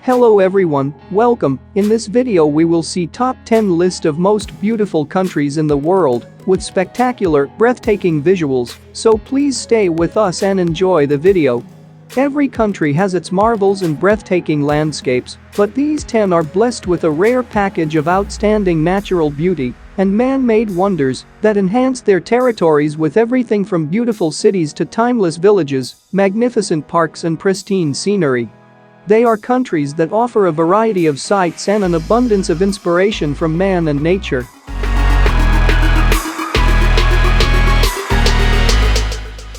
Hello everyone, welcome. In this video we will see top 10 list of most beautiful countries in the world with spectacular, breathtaking visuals, so please stay with us and enjoy the video. Every country has its marvels and breathtaking landscapes, but these 10 are blessed with a rare package of outstanding natural beauty and man-made wonders that enhance their territories with everything from beautiful cities to timeless villages, magnificent parks and pristine scenery. They are countries that offer a variety of sights and an abundance of inspiration from man and nature.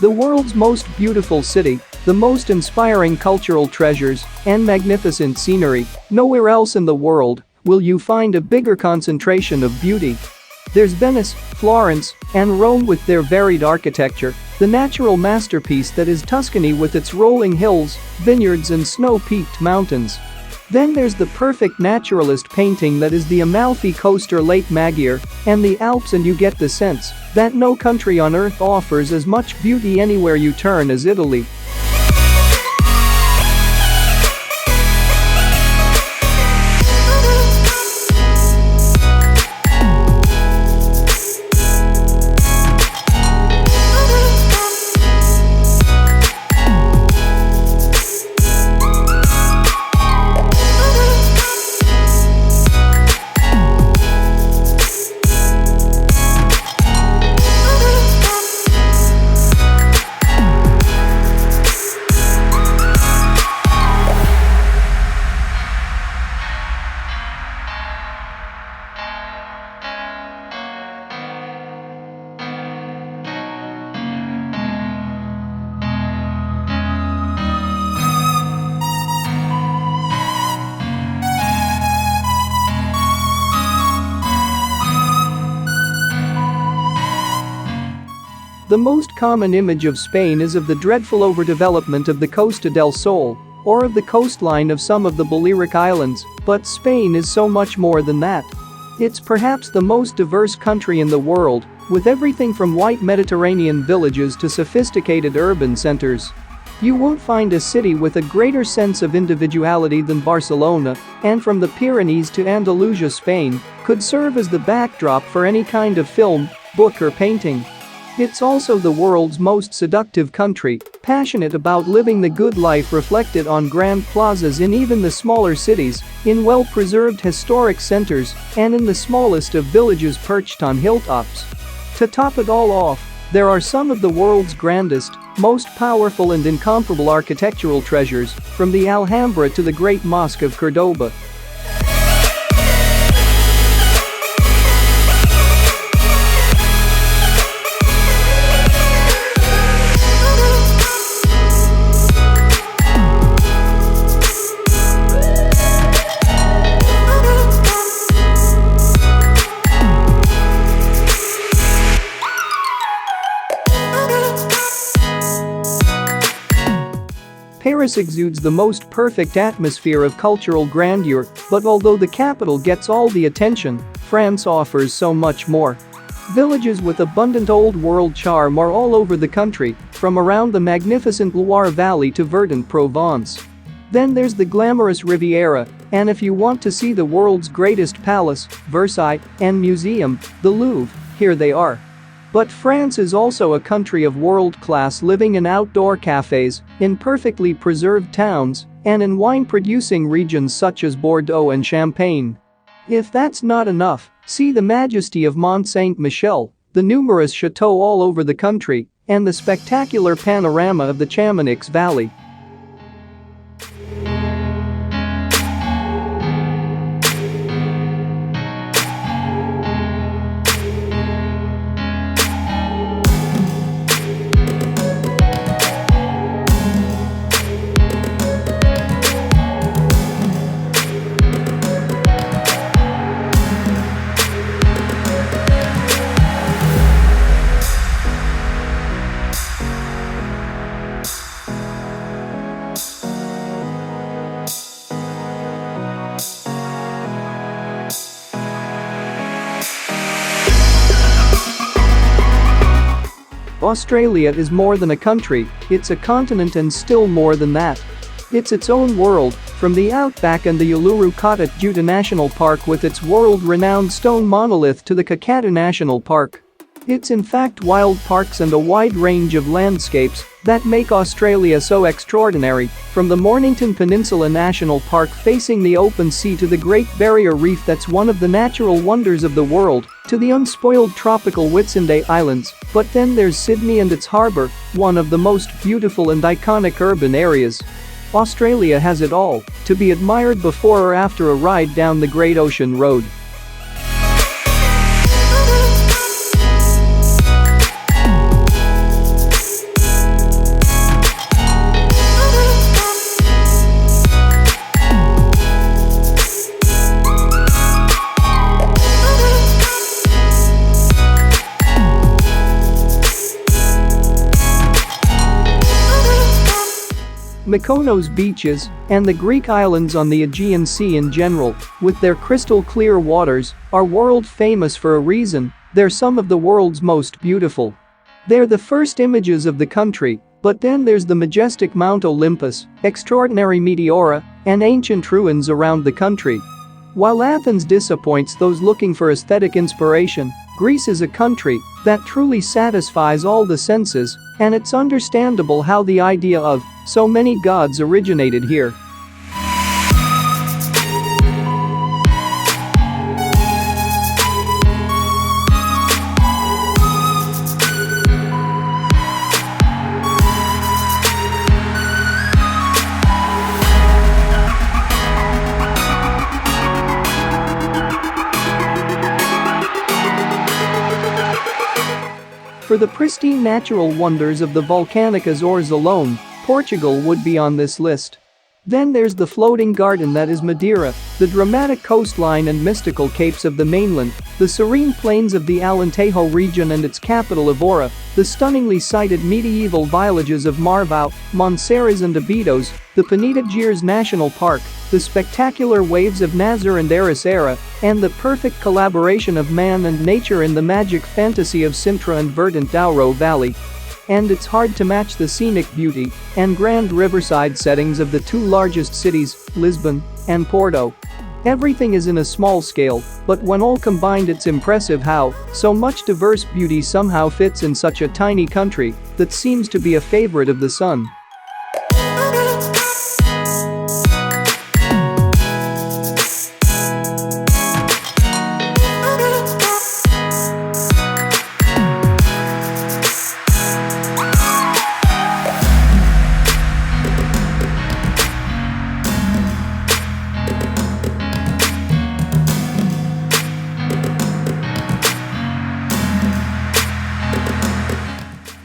The world's most beautiful city, the most inspiring cultural treasures, and magnificent scenery. Nowhere else in the world will you find a bigger concentration of beauty. There's Venice, Florence, and Rome with their varied architecture, the natural masterpiece that is Tuscany with its rolling hills, vineyards and snow-peaked mountains. Then there's the perfect naturalist painting that is the Amalfi Coast or Lake Maggiore and the Alps, and you get the sense that no country on earth offers as much beauty anywhere you turn as Italy. The most common image of Spain is of the dreadful overdevelopment of the Costa del Sol, or of the coastline of some of the Balearic Islands, but Spain is so much more than that. It's perhaps the most diverse country in the world, with everything from white Mediterranean villages to sophisticated urban centers. You won't find a city with a greater sense of individuality than Barcelona, and from the Pyrenees to Andalusia, Spain could serve as the backdrop for any kind of film, book or painting. It's also the world's most seductive country, passionate about living the good life reflected on grand plazas in even the smaller cities, in well-preserved historic centers, and in the smallest of villages perched on hilltops. To top it all off, there are some of the world's grandest, most powerful and incomparable architectural treasures, from the Alhambra to the Great Mosque of Cordoba. Paris exudes the most perfect atmosphere of cultural grandeur, but although the capital gets all the attention, France offers so much more. Villages with abundant old-world charm are all over the country, from around the magnificent Loire Valley to verdant Provence. Then there's the glamorous Riviera, and if you want to see the world's greatest palace, Versailles, and museum, the Louvre, here they are. But France is also a country of world-class living in outdoor cafes, in perfectly preserved towns, and in wine-producing regions such as Bordeaux and Champagne. If that's not enough, see the majesty of Mont Saint-Michel, the numerous chateaux all over the country, and the spectacular panorama of the Chamonix Valley. Australia is more than a country, it's a continent and still more than that. It's its own world, from the outback and the Uluru Kata-Tjuta National Park with its world-renowned stone monolith to the Kakadu National Park. It's in fact wild parks and a wide range of landscapes that make Australia so extraordinary, from the Mornington Peninsula National Park facing the open sea to the Great Barrier Reef that's one of the natural wonders of the world, to the unspoiled tropical Whitsunday Islands, but then there's Sydney and its harbour, one of the most beautiful and iconic urban areas. Australia has it all, to be admired before or after a ride down the Great Ocean Road. Mykonos beaches, and the Greek islands on the Aegean Sea in general, with their crystal clear waters, are world famous for a reason. They're some of the world's most beautiful. They're the first images of the country, but then there's the majestic Mount Olympus, extraordinary meteora, and ancient ruins around the country. While Athens disappoints those looking for aesthetic inspiration, Greece is a country that truly satisfies all the senses, and it's understandable how the idea of so many gods originated here. For the pristine natural wonders of the volcanic Azores alone, Portugal would be on this list. Then there's the floating garden that is Madeira, the dramatic coastline and mystical capes of the mainland, the serene plains of the Alentejo region and its capital Evora, the stunningly sited medieval villages of Marvão, Monsaraz and Abidos, the Peneda Gerês National Park, the spectacular waves of Nazaré and Ericeira, and the perfect collaboration of man and nature in the magic fantasy of Sintra and verdant Douro Valley. And it's hard to match the scenic beauty and grand riverside settings of the two largest cities, Lisbon and Porto. Everything is in a small scale, but when all combined it's impressive how so much diverse beauty somehow fits in such a tiny country that seems to be a favorite of the sun.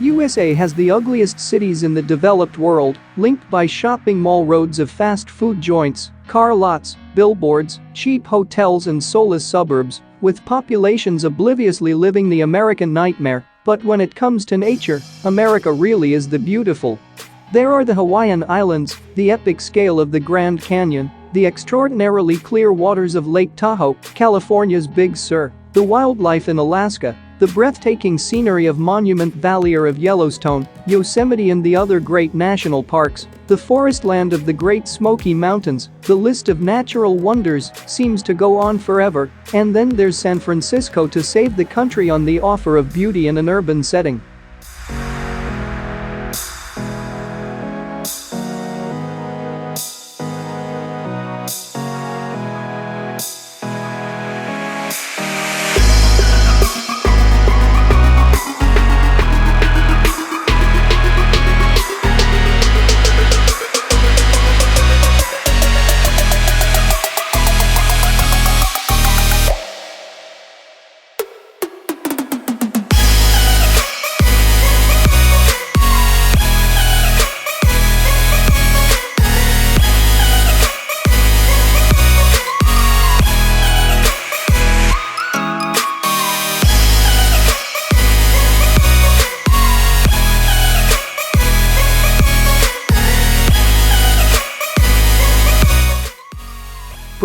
USA has the ugliest cities in the developed world, linked by shopping mall roads of fast food joints, car lots, billboards, cheap hotels and soulless suburbs, with populations obliviously living the American nightmare. But when it comes to nature, America really is the beautiful. There are the Hawaiian Islands, the epic scale of the Grand Canyon, the extraordinarily clear waters of Lake Tahoe, California's Big Sur, the wildlife in Alaska, the breathtaking scenery of Monument Valley or of Yellowstone, Yosemite and the other great national parks, the forest land of the Great Smoky Mountains. The list of natural wonders seems to go on forever, and then there's San Francisco to save the country on the offer of beauty in an urban setting.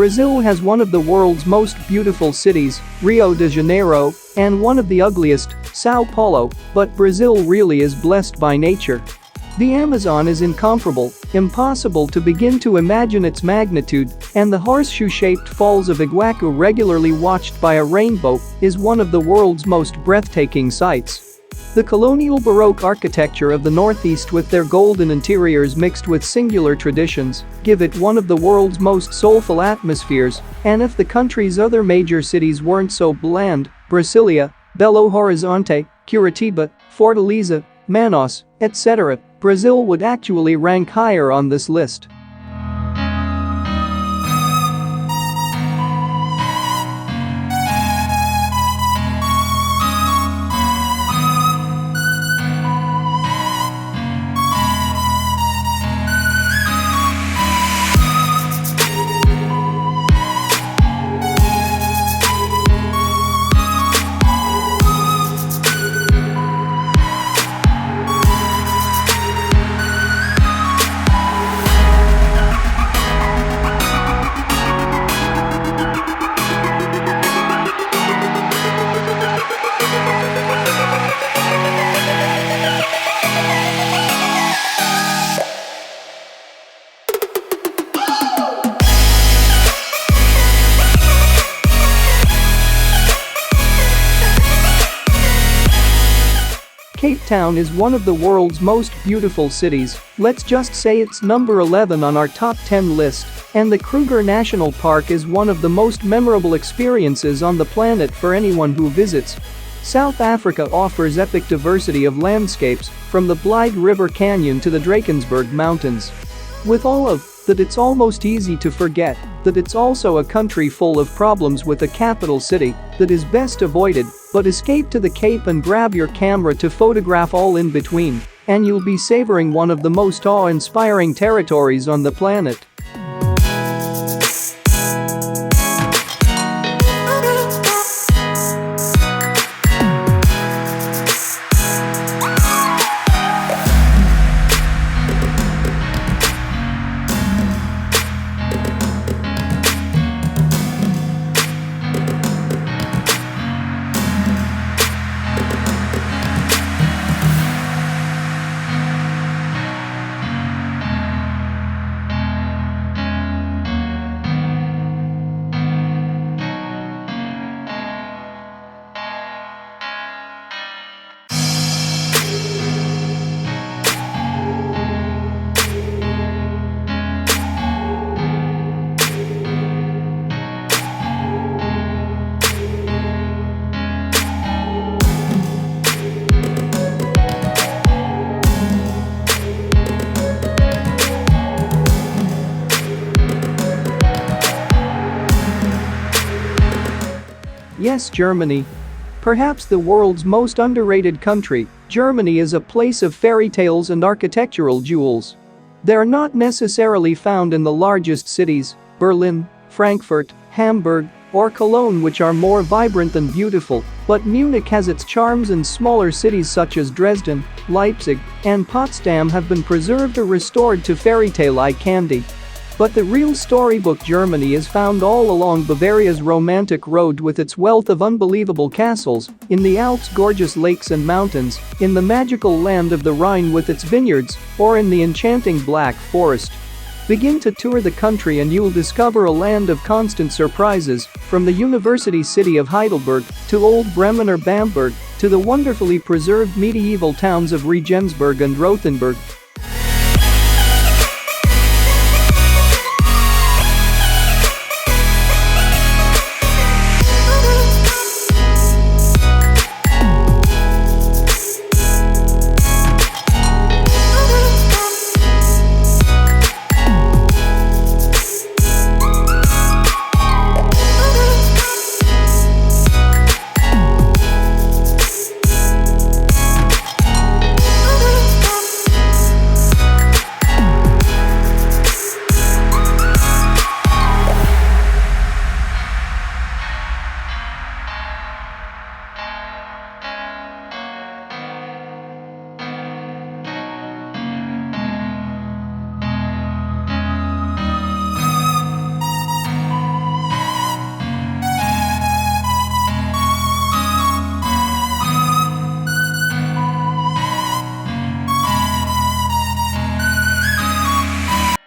Brazil has one of the world's most beautiful cities, Rio de Janeiro, and one of the ugliest, Sao Paulo, but Brazil really is blessed by nature. The Amazon is incomparable, impossible to begin to imagine its magnitude, and the horseshoe-shaped falls of Iguacu, regularly watched by a rainbow, is one of the world's most breathtaking sights. The colonial Baroque architecture of the Northeast with their golden interiors mixed with singular traditions give it one of the world's most soulful atmospheres, and if the country's other major cities weren't so bland, Brasilia, Belo Horizonte, Curitiba, Fortaleza, Manaus, etc., Brazil would actually rank higher on this list. Cape Town is one of the world's most beautiful cities, let's just say it's number 11 on our top 10 list, and the Kruger National Park is one of the most memorable experiences on the planet for anyone who visits. South Africa offers epic diversity of landscapes, from the Blythe River Canyon to the Drakensberg Mountains. With all of that, it's almost easy to forget that it's also a country full of problems with a capital city that is best avoided, but escape to the Cape and grab your camera to photograph all in between, and you'll be savoring one of the most awe-inspiring territories on the planet. Yes, Germany. Perhaps the world's most underrated country, Germany is a place of fairy tales and architectural jewels. They're not necessarily found in the largest cities, Berlin, Frankfurt, Hamburg, or Cologne, which are more vibrant and beautiful, but Munich has its charms, and smaller cities such as Dresden, Leipzig, and Potsdam have been preserved or restored to fairy tale-like candy. But the real storybook Germany is found all along Bavaria's romantic road, with its wealth of unbelievable castles, in the Alps' gorgeous lakes and mountains, in the magical land of the Rhine with its vineyards, or in the enchanting Black Forest. Begin to tour the country and you'll discover a land of constant surprises, from the university city of Heidelberg to Old Bremen or Bamberg, to the wonderfully preserved medieval towns of Regensburg and Rothenburg.